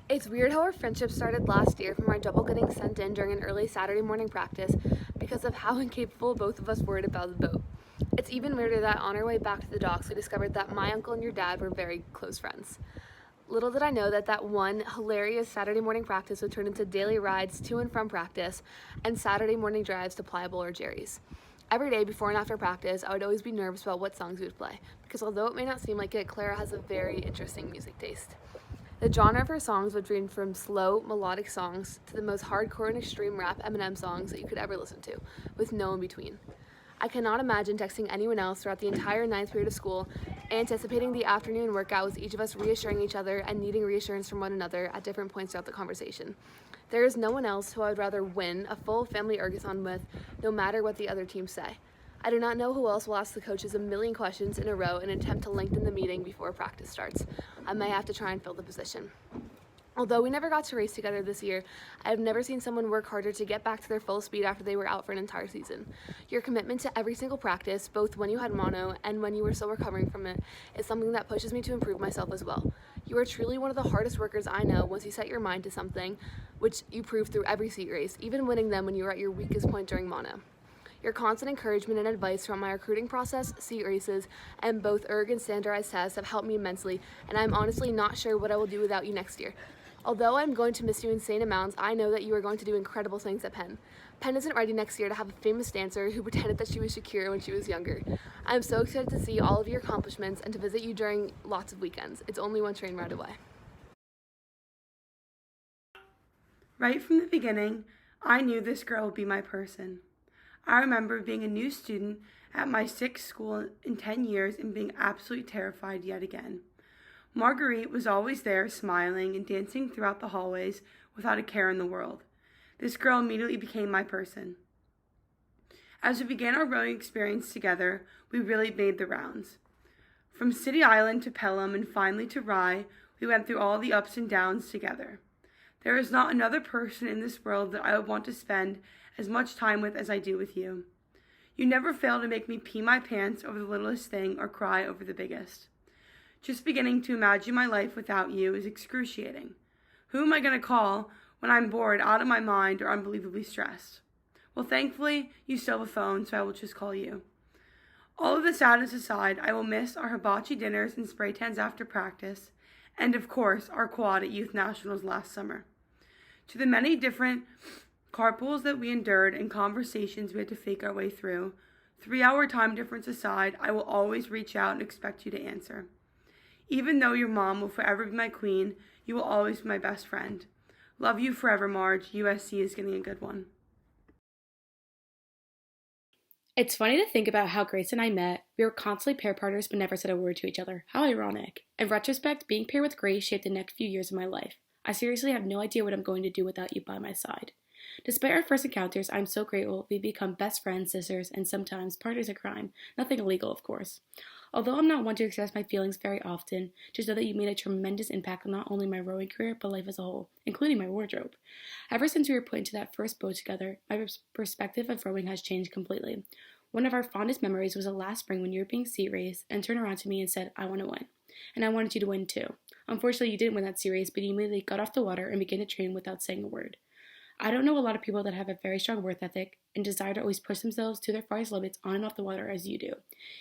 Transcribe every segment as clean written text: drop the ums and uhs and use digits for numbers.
It's weird how our friendship started last year from our double getting sent in during an early Saturday morning practice because of how incapable both of us were about the boat. It's even weirder that on our way back to the docks, we discovered that my uncle and your dad were very close friends. Little did I know that one hilarious Saturday morning practice would turn into daily rides to and from practice and Saturday morning drives to Pliable or Jerry's. Every day before and after practice, I would always be nervous about what songs we would play, because although it may not seem like it, Clara has a very interesting music taste. The genre of her songs would range from slow, melodic songs to the most hardcore and extreme rap Eminem songs that you could ever listen to, with no in between. I cannot imagine texting anyone else throughout the entire ninth period of school, anticipating the afternoon workout with each of us reassuring each other and needing reassurance from one another at different points throughout the conversation. There is no one else who I would rather win a full family ergathon with, no matter what the other teams say. I do not know who else will ask the coaches a million questions in a row in an attempt to lengthen the meeting before practice starts. I may have to try and fill the position. Although we never got to race together this year, I have never seen someone work harder to get back to their full speed after they were out for an entire season. Your commitment to every single practice, both when you had mono and when you were still recovering from it, is something that pushes me to improve myself as well. You are truly one of the hardest workers I know once you set your mind to something, which you prove through every seat race, even winning them when you were at your weakest point during mono. Your constant encouragement and advice throughout my recruiting process, seat races, and both erg and standardized tests have helped me immensely, and I'm honestly not sure what I will do without you next year. Although I'm going to miss you insane amounts, I know that you are going to do incredible things at Penn. Penn isn't ready next year to have a famous dancer who pretended that she was Shakira when she was younger. I'm so excited to see all of your accomplishments and to visit you during lots of weekends. It's only one train ride away. Right from the beginning, I knew this girl would be my person. I remember being a new student at my sixth school in 10 years and being absolutely terrified yet again. Marguerite was always there, smiling and dancing throughout the hallways without a care in the world. This girl immediately became my person. As we began our rowing experience together, we really made the rounds. From City Island to Pelham and finally to Rye, we went through all the ups and downs together. There is not another person in this world that I would want to spend as much time with as I do with you. You never fail to make me pee my pants over the littlest thing or cry over the biggest. Just beginning to imagine my life without you is excruciating. Who am I going to call when I'm bored, out of my mind, or unbelievably stressed? Well, thankfully, you still have a phone, so I will just call you. All of the sadness aside, I will miss our hibachi dinners and spray tans after practice, and of course, our quad at Youth Nationals last summer. To the many different carpools that we endured and conversations we had to fake our way through, 3-hour time difference aside, I will always reach out and expect you to answer. Even though your mom will forever be my queen, you will always be my best friend. Love you forever, Marge. USC is getting a good one. It's funny to think about how Grace and I met. We were constantly pair partners but never said a word to each other. How ironic. In retrospect, being paired with Grace shaped the next few years of my life. I seriously have no idea what I'm going to do without you by my side. Despite our first encounters, I'm so grateful we've become best friends, sisters, and sometimes partners in crime. Nothing illegal, of course. Although I'm not one to express my feelings very often, just know that you made a tremendous impact on not only my rowing career, but life as a whole, including my wardrobe. Ever since we were put into that first boat together, my perspective of rowing has changed completely. One of our fondest memories was the last spring when you were being seat raced and turned around to me and said, "I want to win." And I wanted you to win too. Unfortunately, you didn't win that series, but you immediately got off the water and began to train without saying a word. I don't know a lot of people that have a very strong work ethic and desire to always push themselves to their farthest limits on and off the water as you do.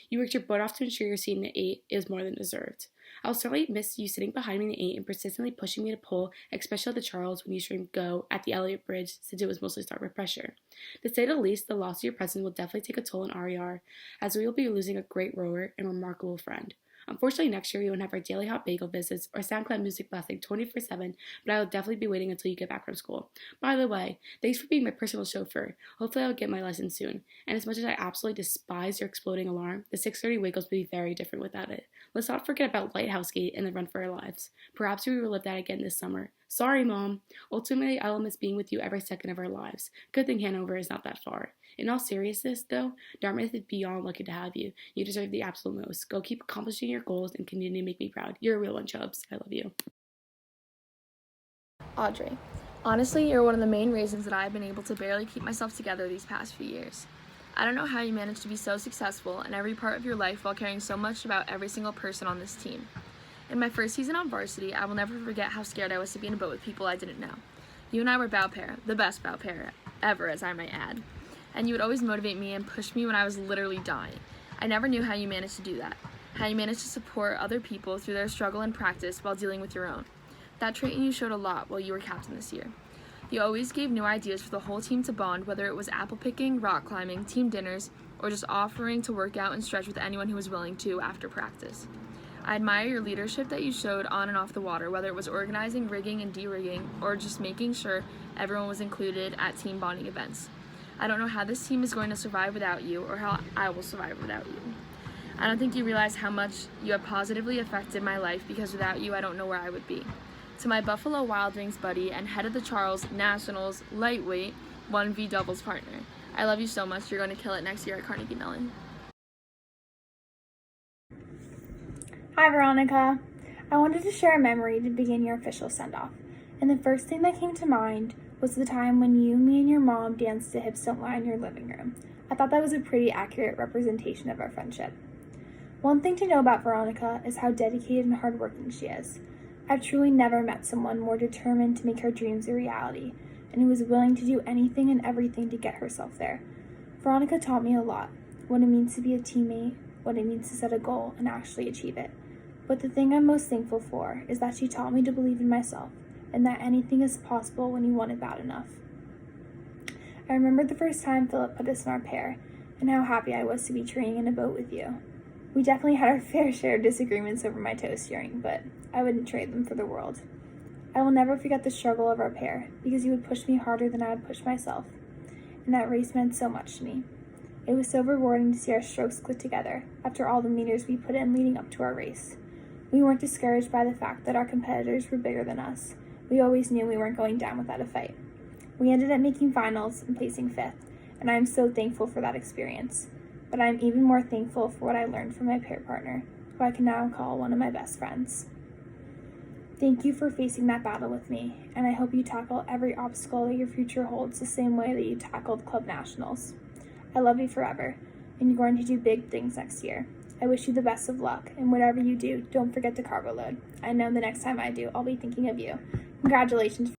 You worked your butt off to ensure your seat in the 8 is more than deserved. I'll certainly miss you sitting behind me in the 8 and persistently pushing me to pull, especially at the Charles when you screamed "go" at the Elliott Bridge since it was mostly starboard pressure. To say the least, the loss of your presence will definitely take a toll on RER, as we will be losing a great rower and remarkable friend. Unfortunately, next year we won't have our daily hot bagel visits or SoundCloud music blasting 24/7, but I will definitely be waiting until you get back from school. By the way, thanks for being my personal chauffeur. Hopefully I'll get my lesson soon. And as much as I absolutely despise your exploding alarm, the 6:30 Wiggles would be very different without it. Let's not forget about Lighthouse Gate and the run for our lives. Perhaps we will live that again this summer. Sorry, Mom. Ultimately, I will miss being with you every second of our lives. Good thing Hanover is not that far. In all seriousness, though, Dartmouth is beyond lucky to have you. You deserve the absolute most. Go keep accomplishing your goals and continue to make me proud. You're a real one, Chubbs. I love you. Audrey. Honestly, you're one of the main reasons that I've been able to barely keep myself together these past few years. I don't know how you managed to be so successful in every part of your life while caring so much about every single person on this team. In my first season on varsity, I will never forget how scared I was to be in a boat with people I didn't know. You and I were bow pair, the best bow pair ever, as I might add. And you would always motivate me and push me when I was literally dying. I never knew how you managed to do that, how you managed to support other people through their struggle and practice while dealing with your own. That trait in you showed a lot while you were captain this year. You always gave new ideas for the whole team to bond, whether it was apple picking, rock climbing, team dinners, or just offering to work out and stretch with anyone who was willing to after practice. I admire your leadership that you showed on and off the water, whether it was organizing, rigging, and de-rigging, or just making sure everyone was included at team bonding events. I don't know how this team is going to survive without you, or how I will survive without you. I don't think you realize how much you have positively affected my life, because without you, I don't know where I would be. To my Buffalo Wild Wings buddy and head of the Charles Nationals lightweight 1v doubles partner, I love you so much. You're going to kill it next year at Carnegie Mellon. Hi, Veronica. I wanted to share a memory to begin your official send-off. And the first thing that came to mind was the time when you, me, and your mom danced to Hips Don't Lie in your living room. I thought that was a pretty accurate representation of our friendship. One thing to know about Veronica is how dedicated and hardworking she is. I've truly never met someone more determined to make her dreams a reality, and who is willing to do anything and everything to get herself there. Veronica taught me a lot, what it means to be a teammate, what it means to set a goal and actually achieve it. But the thing I'm most thankful for is that she taught me to believe in myself, and that anything is possible when you want it bad enough. I remember the first time Philip put us in our pair, and how happy I was to be training in a boat with you. We definitely had our fair share of disagreements over my toe steering, but I wouldn't trade them for the world. I will never forget the struggle of our pair, because you would push me harder than I would push myself, and that race meant so much to me. It was so rewarding to see our strokes click together after all the meters we put in leading up to our race. We weren't discouraged by the fact that our competitors were bigger than us. We always knew we weren't going down without a fight. We ended up making finals and placing 5th, and I am so thankful for that experience. But I am even more thankful for what I learned from my pair partner, who I can now call one of my best friends. Thank you for facing that battle with me, and I hope you tackle every obstacle that your future holds the same way that you tackled Club Nationals. I love you forever, and you're going to do big things next year. I wish you the best of luck, and whatever you do, don't forget to carbo load. I know the next time I do, I'll be thinking of you. Congratulations.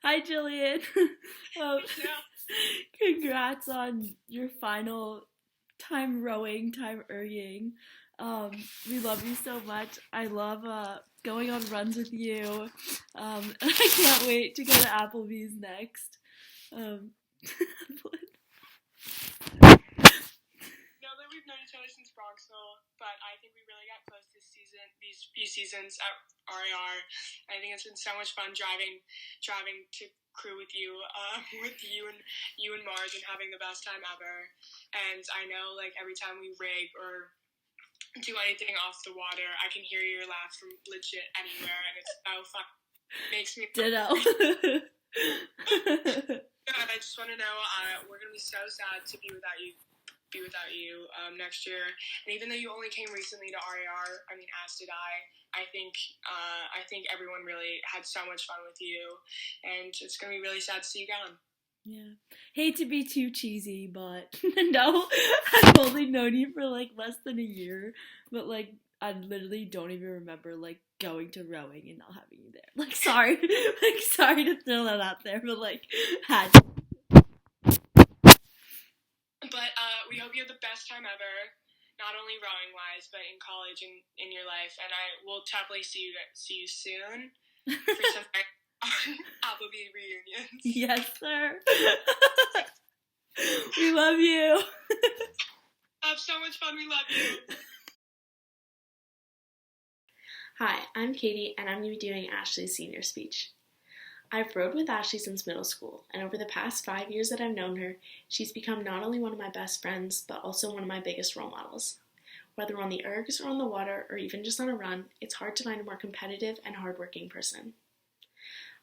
Hi, Jillian. Congrats on your final time rowing, time erging. We love you so much. I love going on runs with you. I can't wait to go to Applebee's next. Know that we've known each other since Bronxville, but I think we really got close this season, these few seasons at RAR. I think it's been so much fun driving to crew with you and Mars, and having the best time ever. And I know, like, every time we rig or do anything off the water, I can hear your laugh from legit anywhere, and it's so fun. It makes me Ditto. And I just want to know, we're gonna be so sad to be without you next year. And even though you only came recently to RAR, I mean, as did I think everyone really had so much fun with you, and it's gonna be really sad to see you gone. Yeah. Hate to be too cheesy, but no, I've only known you for like less than a year, but like I literally don't even remember like going to rowing and not having you there. Like sorry to throw that out there, but like had to. But we hope you have the best time ever, not only rowing wise, but in college and in your life. And I will definitely see you soon for some Applebee reunions. Yes, sir. We love you. Have so much fun. We love you. Hi, I'm Katie, and I'm going to be doing Ashley's senior speech. I've rowed with Ashley since middle school, and over the past 5 years that I've known her, she's become not only one of my best friends, but also one of my biggest role models. Whether on the ergs or on the water, or even just on a run, it's hard to find a more competitive and hardworking person.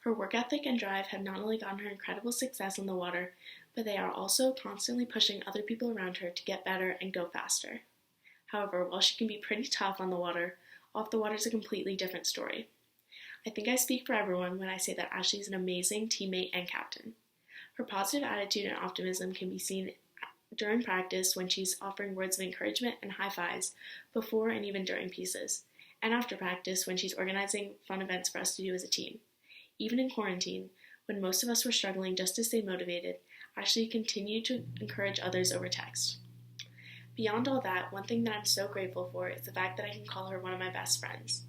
Her work ethic and drive have not only gotten her incredible success on the water, but they are also constantly pushing other people around her to get better and go faster. However, while she can be pretty tough on the water, off the water is a completely different story. I think I speak for everyone when I say that Ashley is an amazing teammate and captain. Her positive attitude and optimism can be seen during practice when she's offering words of encouragement and high fives before and even during pieces, and after practice when she's organizing fun events for us to do as a team. Even in quarantine, when most of us were struggling just to stay motivated, Ashley continued to encourage others over text. Beyond all that, one thing that I'm so grateful for is the fact that I can call her one of my best friends.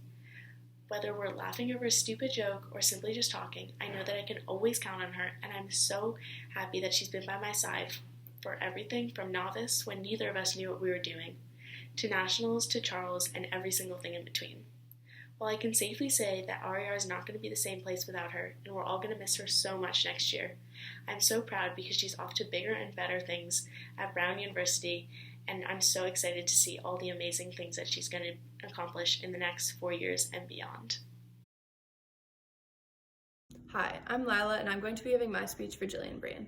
Whether we're laughing over a stupid joke or simply just talking, I know that I can always count on her, and I'm so happy that she's been by my side for everything from novice, when neither of us knew what we were doing, to nationals, to Charles, and every single thing in between. While I can safely say that RER is not going to be the same place without her, and we're all going to miss her so much next year, I'm so proud because she's off to bigger and better things at Brown University, and I'm so excited to see all the amazing things that she's going to accomplish in the next 4 years and beyond. Hi, I'm Lila, and I'm going to be giving my speech for Jillian Breen.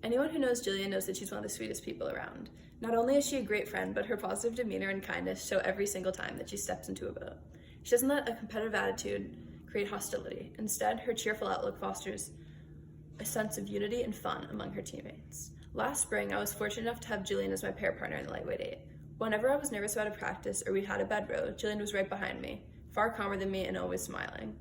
Anyone who knows Jillian knows that she's one of the sweetest people around. Not only is she a great friend, but her positive demeanor and kindness show every single time that she steps into a boat. She doesn't let a competitive attitude create hostility. Instead, her cheerful outlook fosters a sense of unity and fun among her teammates. Last spring, I was fortunate enough to have Jillian as my pair partner in the lightweight 8. Whenever I was nervous about a practice or we'd had a bad row, Jillian was right behind me, far calmer than me and always smiling.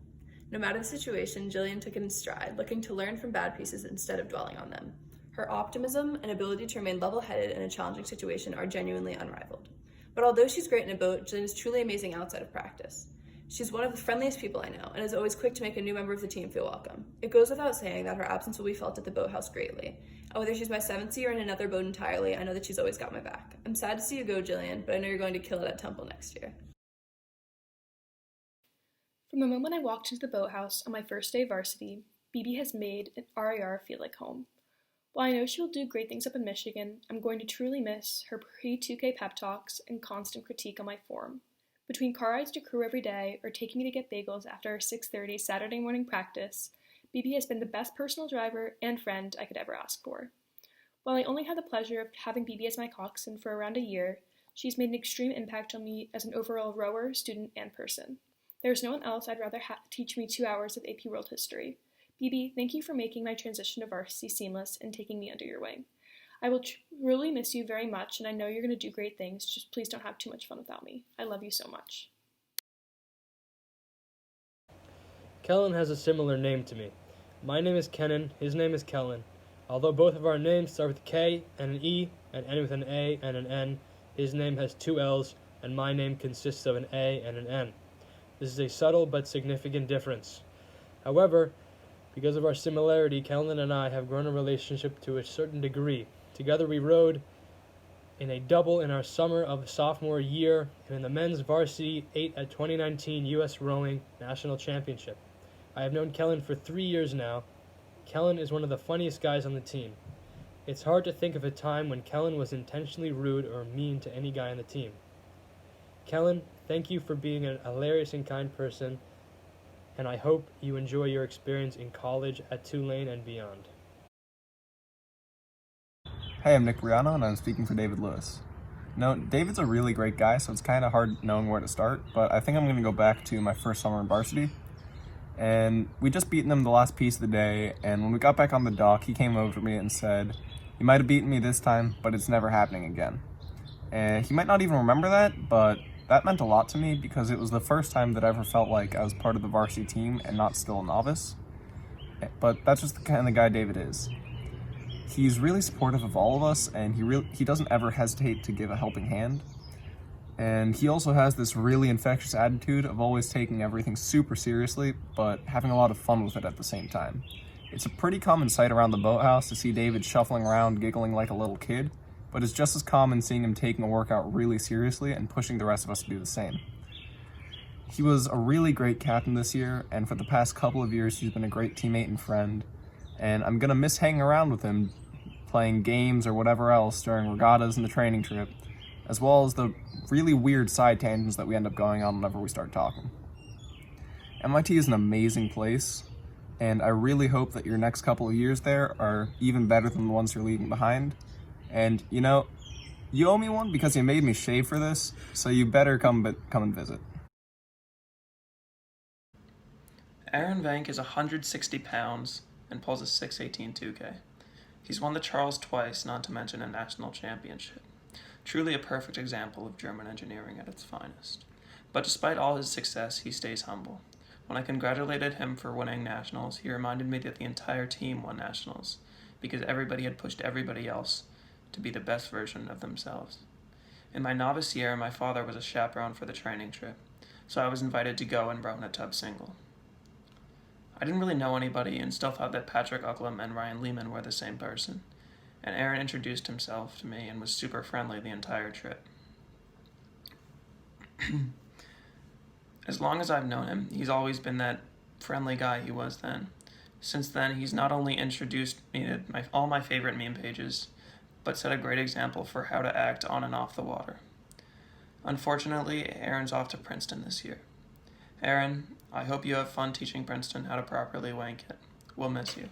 No matter the situation, Jillian took it in stride, looking to learn from bad pieces instead of dwelling on them. Her optimism and ability to remain level-headed in a challenging situation are genuinely unrivaled. But although she's great in a boat, Jillian is truly amazing outside of practice. She's one of the friendliest people I know, and is always quick to make a new member of the team feel welcome. It goes without saying that her absence will be felt at the boathouse greatly. And whether she's my 7th year in another boat entirely, I know that she's always got my back. I'm sad to see you go, Jillian, but I know you're going to kill it at Temple next year. From the moment I walked into the boathouse on my first day of varsity, BB has made RER feel like home. While I know she will do great things up in Michigan, I'm going to truly miss her pre-2K pep talks and constant critique on my form. Between car rides to crew every day or taking me to get bagels after our 6:30 Saturday morning practice, BB has been the best personal driver and friend I could ever ask for. While I only had the pleasure of having BB as my coxswain for around a year, she's made an extreme impact on me as an overall rower, student, and person. There is no one else I'd rather teach me 2 hours of AP World History. BB, thank you for making my transition to varsity seamless and taking me under your wing. I will truly miss you very much, and I know you're going to do great things, just please don't have too much fun without me. I love you so much. Kellen has a similar name to me. My name is Kenan, his name is Kellen. Although both of our names start with K and an E and end with an A and an N, his name has 2 L's and my name consists of an A and an N. This is a subtle but significant difference. However, because of our similarity, Kellen and I have grown a relationship to a certain degree. Together we rowed in a double in our summer of sophomore year and in the men's varsity 8 at 2019 U.S. Rowing National Championship. I have known Kellen for 3 years now. Kellen is one of the funniest guys on the team. It's hard to think of a time when Kellen was intentionally rude or mean to any guy on the team. Kellen, thank you for being a hilarious and kind person, and I hope you enjoy your experience in college at Tulane and beyond. Hey, I'm Nick Briano, and I'm speaking for David Lewis. No, David's a really great guy, so it's kind of hard knowing where to start, but I think I'm going to go back to my first summer in varsity. And we just beaten him the last piece of the day, and when we got back on the dock, he came over to me and said, "You might have beaten me this time, but it's never happening again." And he might not even remember that, but that meant a lot to me because it was the first time that I ever felt like I was part of the varsity team and not still a novice. But that's just the kind of guy David is. He's really supportive of all of us, and he doesn't ever hesitate to give a helping hand. And he also has this really infectious attitude of always taking everything super seriously, but having a lot of fun with it at the same time. It's a pretty common sight around the boathouse to see David shuffling around giggling like a little kid, but it's just as common seeing him taking a workout really seriously and pushing the rest of us to do the same. He was a really great captain this year, and for the past couple of years he's been a great teammate and friend, and I'm gonna miss hanging around with him, playing games or whatever else during regattas and the training trip, as well as the really weird side tangents that we end up going on whenever we start talking. MIT is an amazing place, and I really hope that your next couple of years there are even better than the ones you're leaving behind. And, you know, you owe me one because you made me shave for this, so you better come and visit. Aaron Vank is 160 pounds and pulls a 618 2K. He's won the Charles twice, not to mention a national championship. Truly a perfect example of German engineering at its finest. But despite all his success, he stays humble. When I congratulated him for winning nationals, he reminded me that the entire team won nationals, because everybody had pushed everybody else to be the best version of themselves. In my novice year, my father was a chaperone for the training trip, so I was invited to go and row in a tub single. I didn't really know anybody and still thought that Patrick Ucklam and Ryan Lehman were the same person, and Aaron introduced himself to me and was super friendly the entire trip. As long as I've known him, he's always been that friendly guy he was then. Since then, he's not only introduced me to all my favorite meme pages, but set a great example for how to act on and off the water. Unfortunately, Aaron's off to Princeton this year. Aaron, I hope you have fun teaching Princeton how to properly wank it. We'll miss you.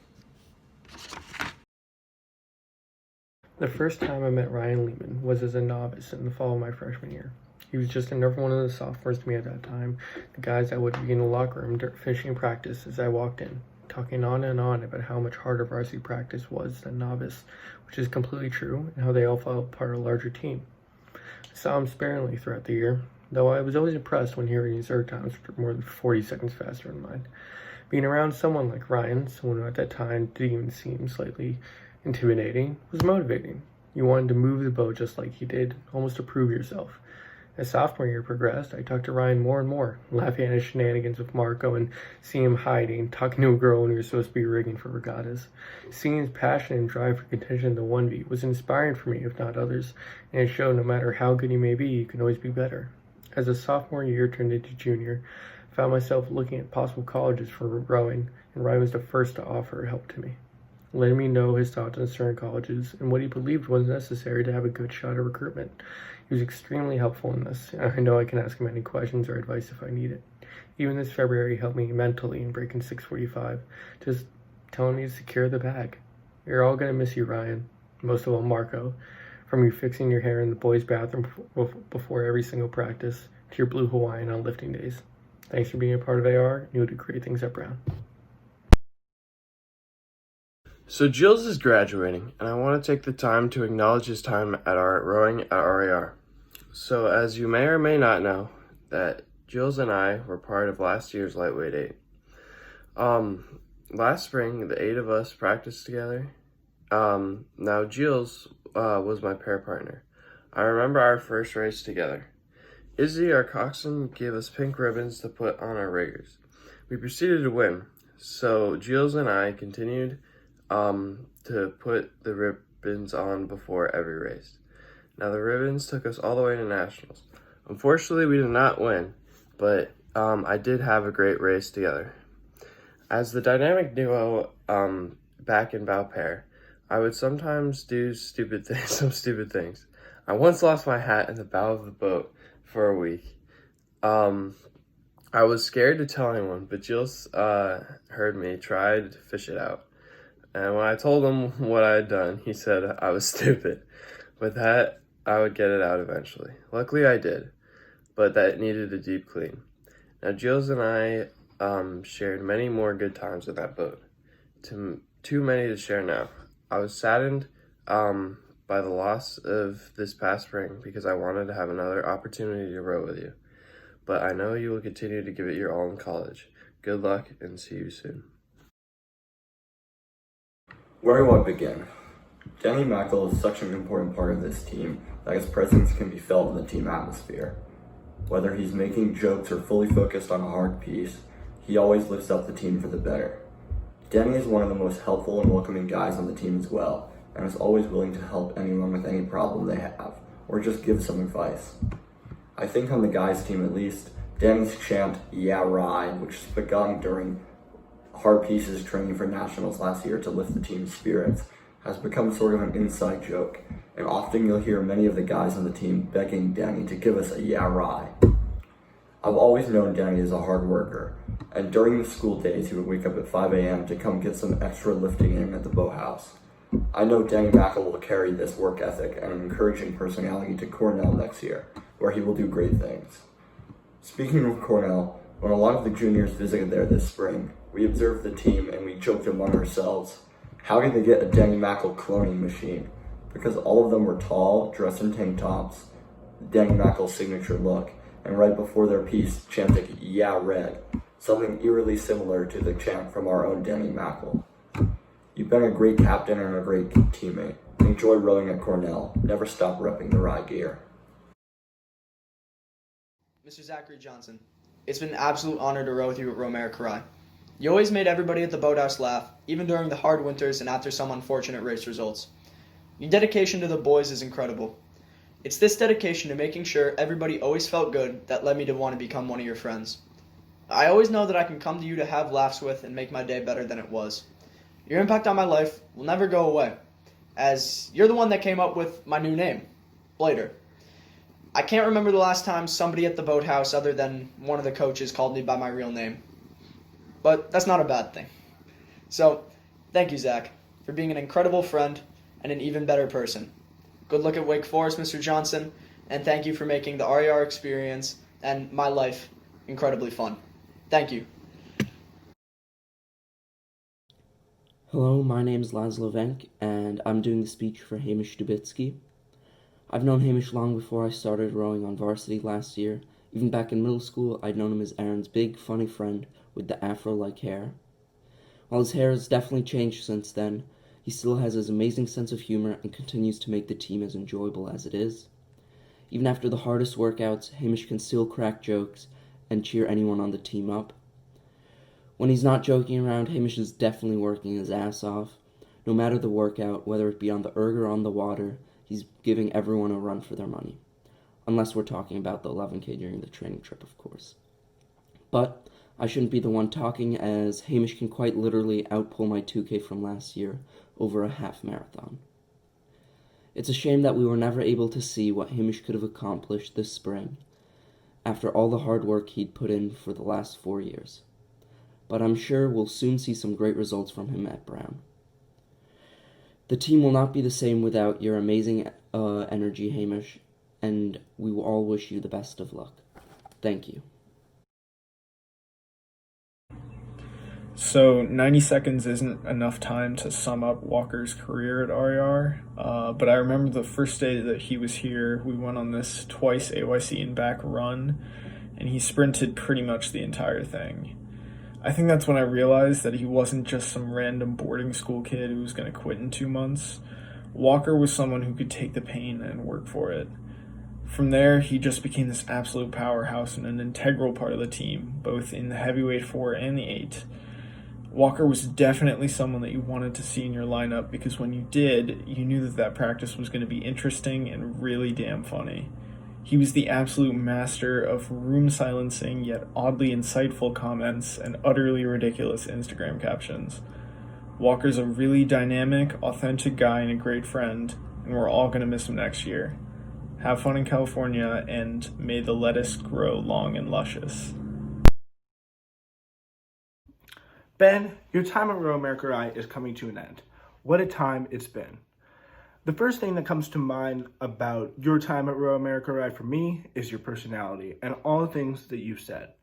The first time I met Ryan Lehman was as a novice in the fall of my freshman year. He was just another one of the sophomores to me at that time, the guys that would be in the locker room finishing practice as I walked in, talking on and on about how much harder varsity practice was than novice, which is completely true, and how they all felt part of a larger team. I saw him sparingly throughout the year, though I was always impressed when hearing his erg times were more than 40 seconds faster than mine. Being around someone like Ryan, someone who at that time didn't even seem slightly intimidating, was motivating. You wanted to move the boat just like he did, almost to prove yourself. As sophomore year progressed, I talked to Ryan more and more, laughing at his shenanigans with Marco and seeing him hiding, talking to a girl when he was supposed to be rigging for regattas. Seeing his passion and drive for contention in the 1V was inspiring for me, if not others, and it showed no matter how good you may be, you can always be better. As the sophomore year turned into junior, I found myself looking at possible colleges for rowing, and Ryan was the first to offer help to me, letting me know his thoughts on certain colleges and what he believed was necessary to have a good shot at recruitment. He was extremely helpful in this, and I know I can ask him any questions or advice if I need it. Even this February, he helped me mentally in breaking 6:45, just telling me to secure the bag. You're all going to miss you, Ryan. Most of all, Marco. From you fixing your hair in the boys' bathroom before every single practice, to your blue Hawaiian on lifting days. Thanks for being a part of AR, and you do great things at Brown. So Jules is graduating, and I want to take the time to acknowledge his time at our rowing at RAR. So as you may or may not know, that Jules and I were part of last year's Lightweight 8. Last spring, the 8 of us practiced together. Now Jules was my pair partner. I remember our first race together. Izzy, our coxswain, gave us pink ribbons to put on our riggers. We proceeded to win, so Jules and I continued to put the ribbons on before every race. Now the ribbons took us all the way to nationals. Unfortunately, we did not win, but I did have a great race together. As the dynamic duo back in bow pair, I would sometimes do some stupid things. I once lost my hat in the bow of the boat for a week. I was scared to tell anyone, but Jules heard me, tried to fish it out. And when I told him what I had done, he said I was stupid, but that I would get it out eventually. Luckily I did, but that needed a deep clean. Now Jules and I shared many more good times in that boat. Too many to share now. I was saddened by the loss of this past spring because I wanted to have another opportunity to row with you. But I know you will continue to give it your all in college. Good luck and see you soon. Where do I begin? Danny Mackel is such an important part of this team that his presence can be felt in the team atmosphere. Whether he's making jokes or fully focused on a hard piece, he always lifts up the team for the better. Danny is one of the most helpful and welcoming guys on the team as well, and is always willing to help anyone with any problem they have, or just give some advice. I think on the guys' team at least, Danny's chant, "Yeah, right," which was begun during hard pieces training for nationals last year to lift the team's spirits, has become sort of an inside joke, and often you'll hear many of the guys on the team begging Danny to give us a "yeah, right." I've always known Danny is a hard worker, and during the school days he would wake up at 5 a.m. to come get some extra lifting in at the boathouse. I know Danny Mackel will carry this work ethic and an encouraging personality to Cornell next year, where he will do great things. Speaking of Cornell, when a lot of the juniors visited there this spring, we observed the team and we joked among ourselves, How did they get a Denny Mackel cloning machine? Because all of them were tall, dressed in tank tops, Denny Mackel's signature look, and right before their piece chanted, "Yeah, Red," something eerily similar to the chant from our own Denny Mackel. You've been a great captain and a great teammate. Enjoy rowing at Cornell. Never stop repping the Rye gear. Mr. Zachary Johnson, it's been an absolute honor to row with you at Romare Karai. You always made everybody at the boathouse laugh, even during the hard winters and after some unfortunate race results. Your dedication to the boys is incredible. It's this dedication to making sure everybody always felt good that led me to want to become one of your friends. I always know that I can come to you to have laughs with and make my day better than it was. Your impact on my life will never go away, as you're the one that came up with my new name, Blader. I can't remember the last time somebody at the boathouse other than one of the coaches called me by my real name. But that's not a bad thing. So, thank you, Zach, for being an incredible friend and an even better person. Good luck at Wake Forest, Mr. Johnson, and thank you for making the RER experience and my life incredibly fun. Thank you. Hello, my name is Laszlo Venk, and I'm doing the speech for Hamish Dubitsky. I've known Hamish long before I started rowing on varsity last year. Even back in middle school, I'd known him as Aaron's big, funny friend with the afro-like hair. While his hair has definitely changed since then, he still has his amazing sense of humor and continues to make the team as enjoyable as it is. Even after the hardest workouts, Hamish can still crack jokes and cheer anyone on the team up. When he's not joking around, Hamish is definitely working his ass off. No matter the workout, whether it be on the erg or on the water, he's giving everyone a run for their money. Unless we're talking about the 11K during the training trip, of course. But I shouldn't be the one talking, as Hamish can quite literally outpull my 2K from last year over a half marathon. It's a shame that we were never able to see what Hamish could have accomplished this spring, after all the hard work he'd put in for the last 4 years. But I'm sure we'll soon see some great results from him at Brown. The team will not be the same without your amazing energy, Hamish, and we will all wish you the best of luck. Thank you. So 90 seconds isn't enough time to sum up Walker's career at RER, but I remember the first day that he was here, we went on this twice AYC and back run, and he sprinted pretty much the entire thing. I think that's when I realized that he wasn't just some random boarding school kid who was going to quit in 2 months. Walker was someone who could take the pain and work for it. From there, he just became this absolute powerhouse and an integral part of the team, both in the heavyweight 4 and the 8. Walker was definitely someone that you wanted to see in your lineup, because when you did, you knew that practice was going to be interesting and really damn funny. He was the absolute master of room silencing yet oddly insightful comments and utterly ridiculous Instagram captions. Walker's a really dynamic, authentic guy and a great friend, and we're all going to miss him next year. Have fun in California, and may the lettuce grow long and luscious. Ben, your time at Royal America is coming to an end. What a time it's been. The first thing that comes to mind about your time at Royal America for me is your personality and all the things that you've said.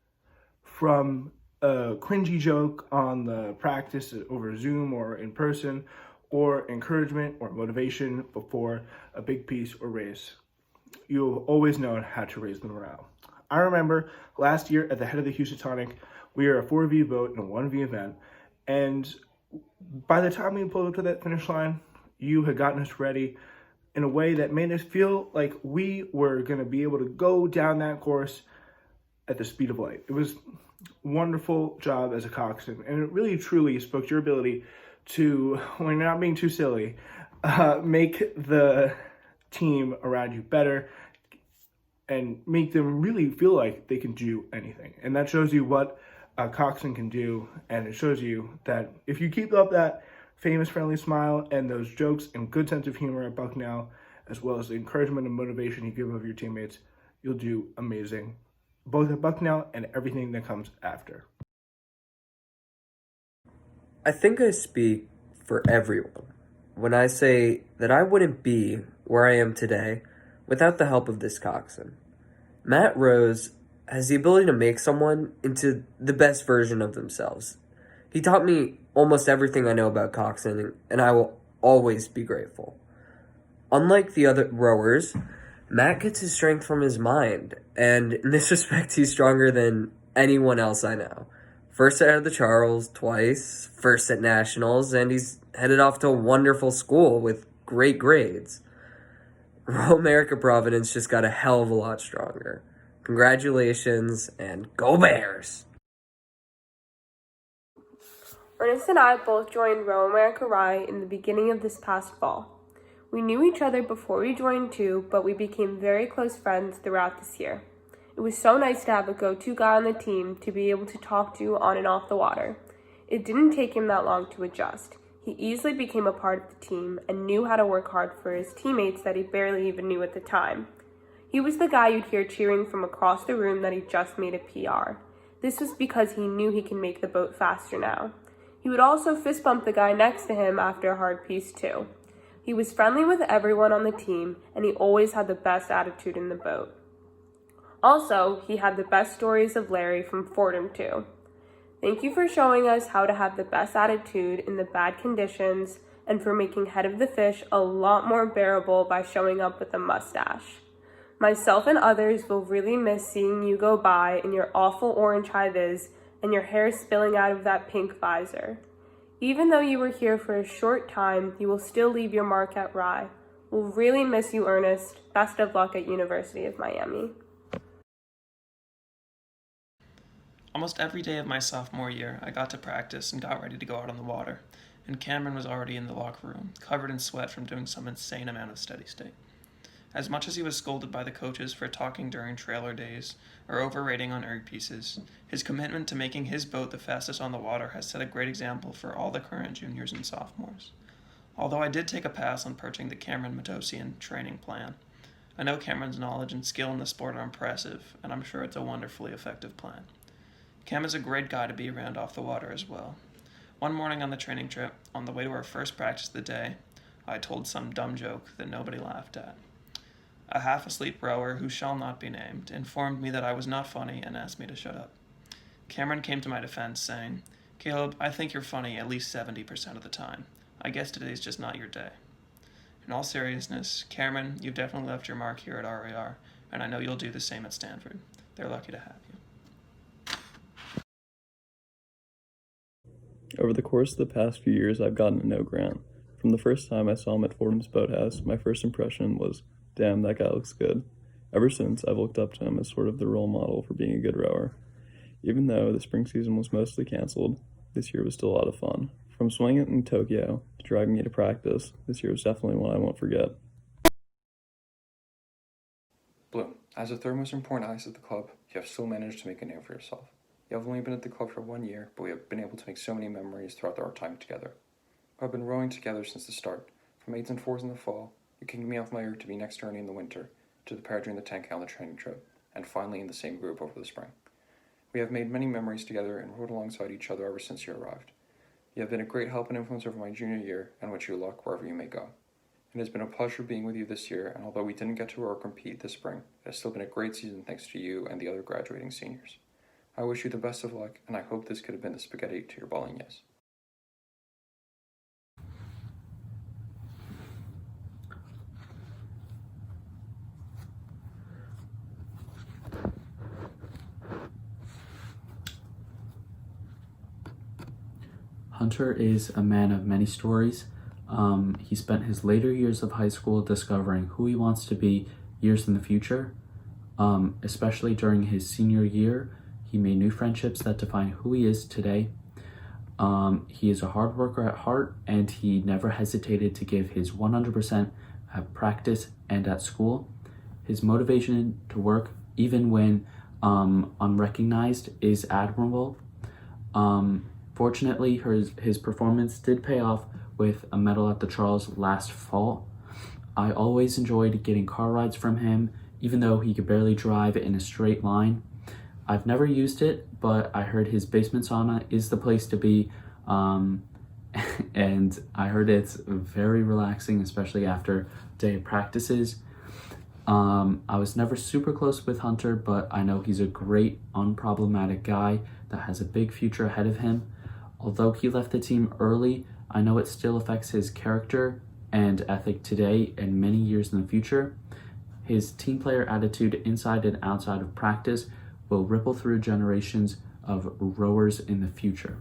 From a cringy joke on the practice over Zoom or in person, or encouragement or motivation before a big piece or race. You've always known how to raise the morale. I remember last year at the head of the Houstonic, we were a 4v boat and a 1v event, and by the time we pulled up to that finish line, you had gotten us ready in a way that made us feel like we were going to be able to go down that course at the speed of light. It was a wonderful job as a coxswain, and it really truly spoke to your ability to, when you're not being too silly, make the team around you better and make them really feel like they can do anything. And that shows you what a coxswain can do, and it shows you that if you keep up that famous friendly smile and those jokes and good sense of humor at Bucknell, as well as the encouragement and motivation you give of your teammates, you'll do amazing, both at Bucknell and everything that comes after. I think I speak for everyone when I say that I wouldn't be where I am today without the help of this coxswain. Matt Rose has the ability to make someone into the best version of themselves. He taught me almost everything I know about coxswain, and I will always be grateful. Unlike the other rowers, Matt gets his strength from his mind, and in this respect, he's stronger than anyone else I know. First at the Charles twice, first at nationals, and he's headed off to a wonderful school with great grades. Row America Providence just got a hell of a lot stronger. Congratulations, and go Bears! Ernest and I both joined Row America Rye in the beginning of this past fall. We knew each other before we joined too, but we became very close friends throughout this year. It was so nice to have a go-to guy on the team to be able to talk to on and off the water. It didn't take him that long to adjust. He easily became a part of the team and knew how to work hard for his teammates that he barely even knew at the time. He was the guy you'd hear cheering from across the room that he just made a PR. This was because he knew he can make the boat faster now. He would also fist bump the guy next to him after a hard piece too. He was friendly with everyone on the team, and he always had the best attitude in the boat. Also, he had the best stories of Larry from Fordham too. Thank you for showing us how to have the best attitude in the bad conditions and for making Head of the Fish a lot more bearable by showing up with a mustache. Myself and others will really miss seeing you go by in your awful orange high-vis and your hair spilling out of that pink visor. Even though you were here for a short time, you will still leave your mark at Rye. We'll really miss you, Ernest. Best of luck at University of Miami. Almost every day of my sophomore year, I got to practice and got ready to go out on the water, and Cameron was already in the locker room, covered in sweat from doing some insane amount of steady state. As much as he was scolded by the coaches for talking during trailer days or overrating on erg pieces, his commitment to making his boat the fastest on the water has set a great example for all the current juniors and sophomores. Although I did take a pass on perching the Cameron Matosian training plan, I know Cameron's knowledge and skill in the sport are impressive, and I'm sure it's a wonderfully effective plan. Cam is a great guy to be around off the water as well. One morning on the training trip, on the way to our first practice of the day, I told some dumb joke that nobody laughed at. A half-asleep rower, who shall not be named, informed me that I was not funny and asked me to shut up. Cameron came to my defense, saying, "Caleb, I think you're funny at least 70% of the time. I guess today's just not your day." In all seriousness, Cameron, you've definitely left your mark here at RAR, and I know you'll do the same at Stanford. They're lucky to have you. Over the course of the past few years, I've gotten to know Grant. From the first time I saw him at Fordham's Boathouse, my first impression was, damn, that guy looks good. Ever since, I've looked up to him as sort of the role model for being a good rower. Even though the spring season was mostly canceled, this year was still a lot of fun. From swinging it in Tokyo to driving me to practice, this year was definitely one I won't forget. Blue, as the third most important ice at the club, you have still managed to make a name for yourself. You have only been at the club for 1 year, but we have been able to make so many memories throughout our time together. We have been rowing together since the start, from 8s and 4s in the fall, you kicked me off my erg to be next to Ernie in the winter, to the pair during the 10K on the training trip, and finally in the same group over the spring. We have made many memories together and rowed alongside each other ever since you arrived. You have been a great help and influence over my junior year, and wish you luck wherever you may go. It has been a pleasure being with you this year, and although we didn't get to row or compete this spring, it has still been a great season thanks to you and the other graduating seniors. I wish you the best of luck, and I hope this could have been the spaghetti to your bolognese. Hunter is a man of many stories. He spent his later years of high school discovering who he wants to be years in the future. Especially during his senior year, he made new friendships that define who he is today. He is a hard worker at heart, and he never hesitated to give his 100% at practice and at school. His motivation to work, even when unrecognized, is admirable. Fortunately, his performance did pay off with a medal at the Charles last fall. I always enjoyed getting car rides from him, even though he could barely drive in a straight line. I've never used it, but I heard his basement sauna is the place to be, and I heard it's very relaxing, especially after a day of practices. I was never super close with Hunter, but I know he's a great, unproblematic guy that has a big future ahead of him. Although he left the team early, I know it still affects his character and ethic today and many years in the future. His team player attitude inside and outside of practice will ripple through generations of rowers in the future.